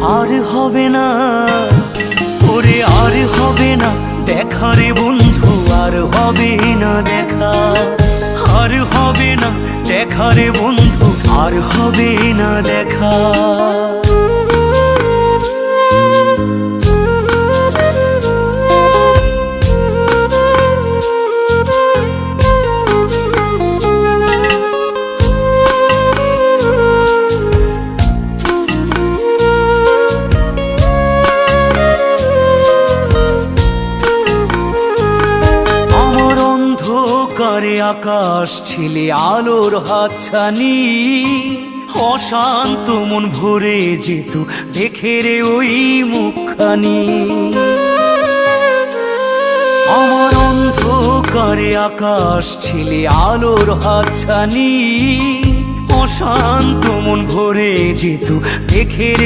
আর হবে না ওরে, আর হবে না দেখা রে বন্ধু, আর হবে না দেখা, আর হবে না দেখা রে বন্ধু, আর হবে না দেখা। অন্ধকারে আকাশ ছিলে আলোর হাতছানি, অশান্ত মন ভরে যেত দেখে রে ওই মুখখানি। আমার অন্ধকারে আকাশ ছিলে আলোর হাতছানি, অশান্ত মন ভরে যেত দেখে রে